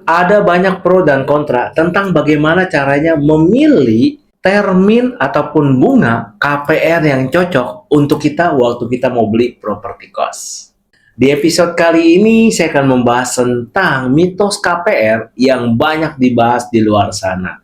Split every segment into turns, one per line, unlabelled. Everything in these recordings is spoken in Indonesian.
Ada banyak pro dan kontra tentang bagaimana caranya memilih termin ataupun bunga KPR yang cocok untuk kita waktu kita mau beli properti kos. Di episode kali ini saya akan membahas tentang mitos KPR yang banyak dibahas di luar sana.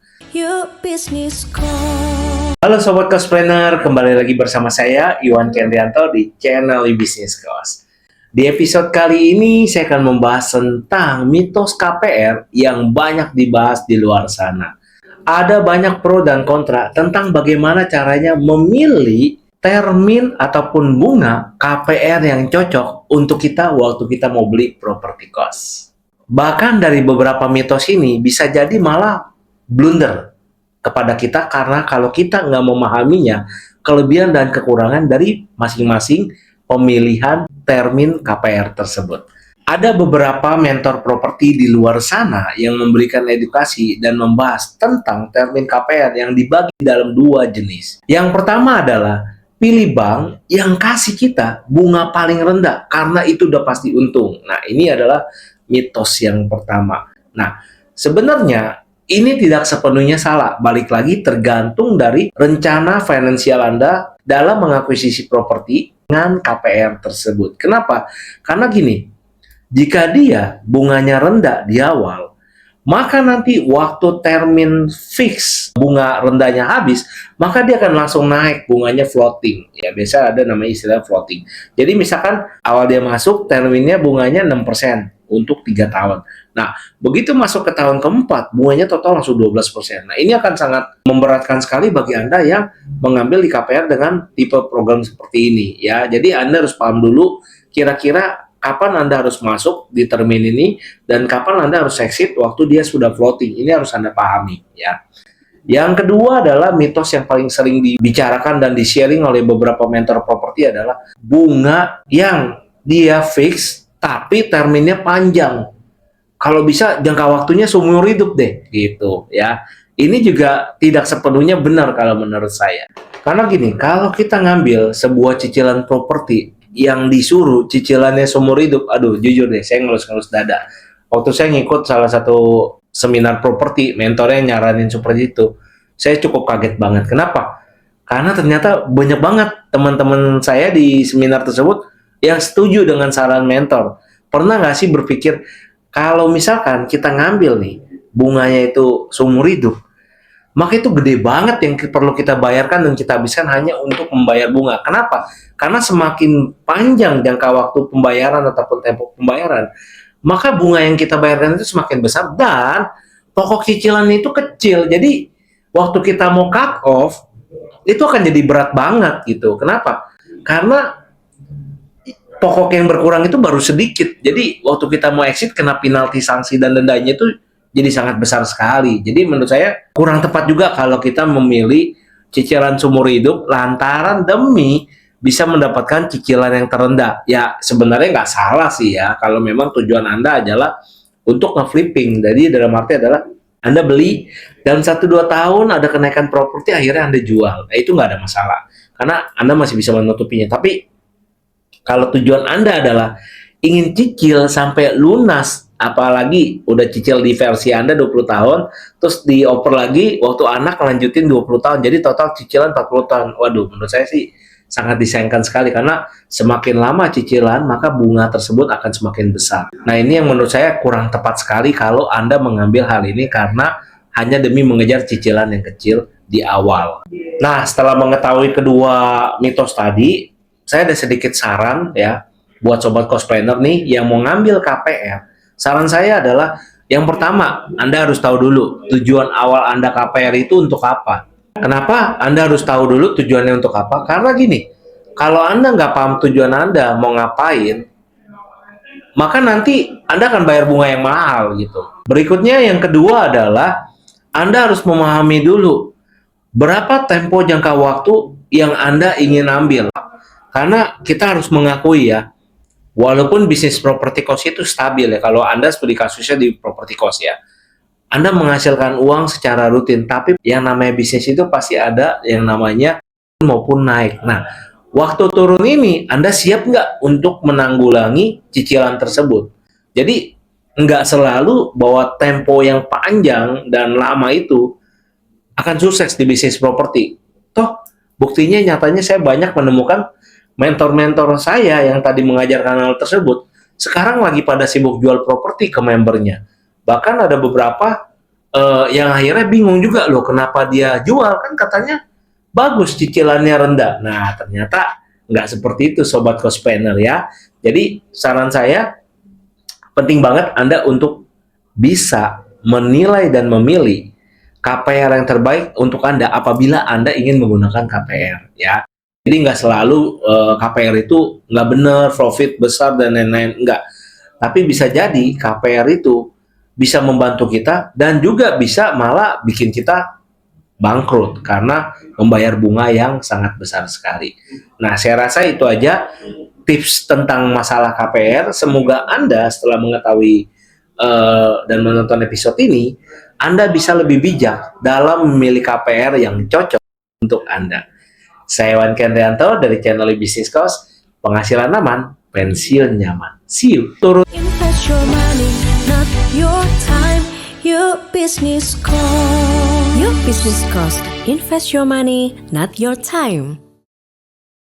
Halo Sobat Kospreneur, kembali lagi bersama saya Iwan Kendrianto di channel Business Kos. Di episode kali ini saya akan membahas tentang mitos KPR yang banyak dibahas di luar sana. Ada banyak pro dan kontra tentang bagaimana caranya memilih termin ataupun bunga KPR yang cocok untuk kita waktu kita mau beli properti kos. Bahkan dari beberapa mitos ini bisa jadi malah blunder kepada kita karena kalau kita nggak memahaminya, kelebihan dan kekurangan dari masing-masing pemilihan termin KPR tersebut. Ada beberapa mentor properti di luar sana yang memberikan edukasi dan membahas tentang termin KPR yang dibagi dalam dua jenis. Yang pertama adalah pilih bank yang kasih kita bunga paling rendah karena itu udah pasti untung. Nah, ini adalah mitos yang pertama. Nah, sebenarnya ini tidak sepenuhnya salah, balik lagi tergantung dari rencana finansial Anda dalam mengakuisisi properti dengan KPR tersebut. Kenapa? Karena gini, jika dia bunganya rendah di awal, maka nanti waktu termin fix bunga rendahnya habis, maka dia akan langsung naik bunganya floating. Ya, biasa ada namanya istilah floating. Jadi misalkan awal dia masuk, terminnya bunganya 6% untuk 3 tahun. Nah, begitu masuk ke tahun keempat, bunganya total langsung 12%. Nah, ini akan sangat memberatkan sekali bagi Anda yang mengambil di KPR dengan tipe program seperti ini. Ya, jadi Anda harus paham dulu kira-kira kapan Anda harus masuk di termin ini dan kapan Anda harus exit waktu dia sudah floating. Ini harus Anda pahami. Ya. Yang kedua adalah mitos yang paling sering dibicarakan dan di-sharing oleh beberapa mentor properti adalah bunga yang dia fix tapi terminnya panjang. Kalau bisa jangka waktunya seumur hidup deh, gitu ya. Ini juga tidak sepenuhnya benar kalau menurut saya. Karena gini, kalau kita ngambil sebuah cicilan properti yang disuruh cicilannya seumur hidup, aduh jujur deh, saya ngelus-ngelus dada. Waktu saya ngikut salah satu seminar properti, mentornya nyaranin seperti itu, saya cukup kaget banget. Kenapa? Karena ternyata banyak banget teman-teman saya di seminar tersebut yang setuju dengan saran mentor. Pernah nggak sih berpikir, kalau misalkan kita ngambil nih, bunganya itu seumur hidup, maka itu gede banget yang perlu kita bayarkan dan kita habiskan hanya untuk membayar bunga. Kenapa? Karena semakin panjang jangka waktu pembayaran ataupun tempo pembayaran, maka bunga yang kita bayarkan itu semakin besar dan pokok cicilan itu kecil. Jadi, waktu kita mau cut off, itu akan jadi berat banget gitu. Kenapa? Karena pokok yang berkurang itu baru sedikit. Jadi waktu kita mau exit kena penalti, sanksi dan dendanya itu jadi sangat besar sekali. Jadi menurut saya kurang tepat juga kalau kita memilih cicilan seumur hidup lantaran demi bisa mendapatkan cicilan yang terendah. Ya sebenarnya nggak salah sih ya kalau memang tujuan Anda adalah untuk nge-flipping. Jadi dalam arti adalah Anda beli dalam 1-2 tahun ada kenaikan properti akhirnya Anda jual. Nah, itu nggak ada masalah karena Anda masih bisa menutupinya. Tapi kalau tujuan Anda adalah ingin cicil sampai lunas, apalagi udah cicil di versi Anda 20 tahun, terus dioper lagi waktu anak lanjutin 20 tahun, jadi total cicilan 40 tahun. Waduh, menurut saya sih sangat disayangkan sekali, karena semakin lama cicilan, maka bunga tersebut akan semakin besar. Nah, ini yang menurut saya kurang tepat sekali kalau Anda mengambil hal ini karena hanya demi mengejar cicilan yang kecil di awal. Nah, setelah mengetahui kedua mitos tadi, saya ada sedikit saran ya buat sobat cospreneur nih yang mau ngambil KPR. Saran saya adalah yang pertama, Anda harus tahu dulu tujuan awal Anda KPR itu untuk apa. Kenapa Anda harus tahu dulu tujuannya untuk apa? Karena gini, kalau Anda nggak paham tujuan Anda mau ngapain, maka nanti Anda akan bayar bunga yang mahal gitu. Berikutnya yang kedua adalah Anda harus memahami dulu berapa tempo jangka waktu yang Anda ingin ambil. Karena kita harus mengakui ya, walaupun bisnis properti cost itu stabil ya, kalau Anda seperti kasusnya di properti cost ya, Anda menghasilkan uang secara rutin, tapi yang namanya bisnis itu pasti ada yang namanya maupun naik. Nah, waktu turun ini Anda siap nggak untuk menanggulangi cicilan tersebut? Jadi nggak selalu bahwa tempo yang panjang dan lama itu akan sukses di bisnis properti. Toh, buktinya nyatanya saya banyak menemukan mentor-mentor saya yang tadi mengajarkan hal tersebut, sekarang lagi pada sibuk jual properti ke membernya. Bahkan ada beberapa yang akhirnya bingung juga loh kenapa dia jual, kan katanya bagus cicilannya rendah. Nah, ternyata nggak seperti itu Sobat Cospreneur ya. Jadi saran saya, penting banget Anda untuk bisa menilai dan memilih KPR yang terbaik untuk Anda apabila Anda ingin menggunakan KPR ya. Jadi nggak selalu KPR itu nggak benar, profit besar dan lain-lain, nggak. Tapi bisa jadi KPR itu bisa membantu kita dan juga bisa malah bikin kita bangkrut karena membayar bunga yang sangat besar sekali. Nah, saya rasa itu aja tips tentang masalah KPR. Semoga Anda setelah mengetahui dan menonton episode ini, Anda bisa lebih bijak dalam memilih KPR yang cocok untuk Anda. Saya Iwan Kendrianto dari channel Business Cost, penghasilan aman, pensiun nyaman. See you. Turun.
Invest your money, not your time. Your business cost. Your business cost. Invest your money, not your time.